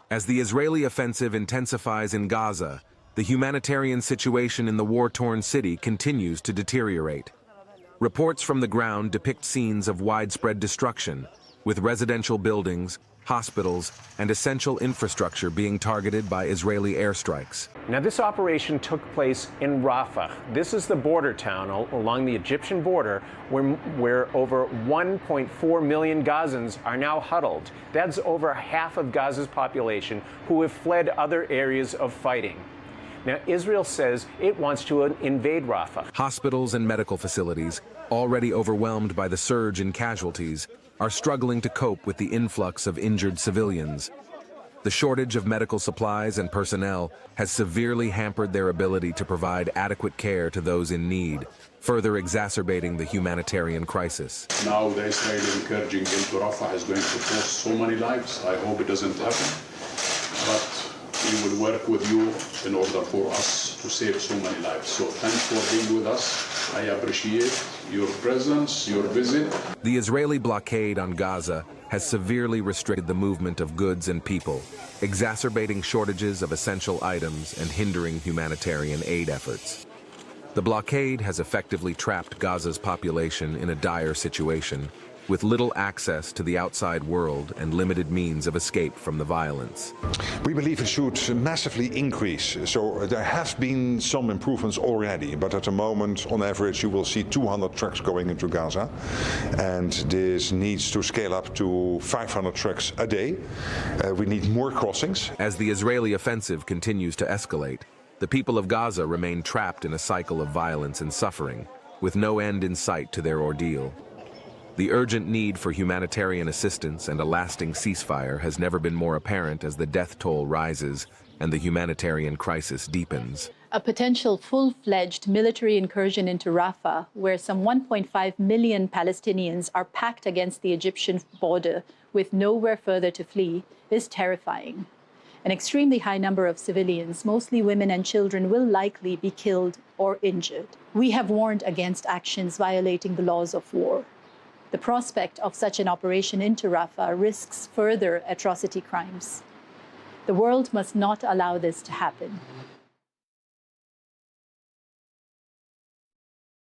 As the Israeli offensive intensifies in Gaza, the humanitarian situation in the war-torn city continues to deteriorate. Reports from the ground depict scenes of widespread destruction, with residential buildings, hospitals, and essential infrastructure being targeted by Israeli airstrikes. Now, this operation took place in Rafah. This is the border town along the Egyptian border where over 1.4 million Gazans are now huddled. That's over half of Gaza's population who have fled other areas of fighting. Now, Israel says it wants to invade Rafah. Hospitals and medical facilities, already overwhelmed by the surge in casualties, are struggling to cope with the influx of injured civilians. The shortage of medical supplies and personnel has severely hampered their ability to provide adequate care to those in need, further exacerbating the humanitarian crisis. Now the Israeli incursion into Rafah is going to cost so many lives. I hope it doesn't happen. But we will work with you in order for us to save so many lives. So thanks for being with us. I appreciate your presence, your visit. The Israeli blockade on Gaza has severely restricted the movement of goods and people, exacerbating shortages of essential items and hindering humanitarian aid efforts. The blockade has effectively trapped Gaza's population in a dire situation, with little access to the outside world and limited means of escape from the violence. We believe it should massively increase. So there have been some improvements already, but at the moment, on average, you will see 200 trucks going into Gaza. And this needs to scale up to 500 trucks a day. We need more crossings. As the Israeli offensive continues to escalate, the people of Gaza remain trapped in a cycle of violence and suffering, with no end in sight to their ordeal. The urgent need for humanitarian assistance and a lasting ceasefire has never been more apparent as the death toll rises and the humanitarian crisis deepens. A potential full-fledged military incursion into Rafah, where some 1.5 million Palestinians are packed against the Egyptian border with nowhere further to flee, is terrifying. An extremely high number of civilians, mostly women and children, will likely be killed or injured. We have warned against actions violating the laws of war. The prospect of such an operation into Rafah risks further atrocity crimes. The world must not allow this to happen.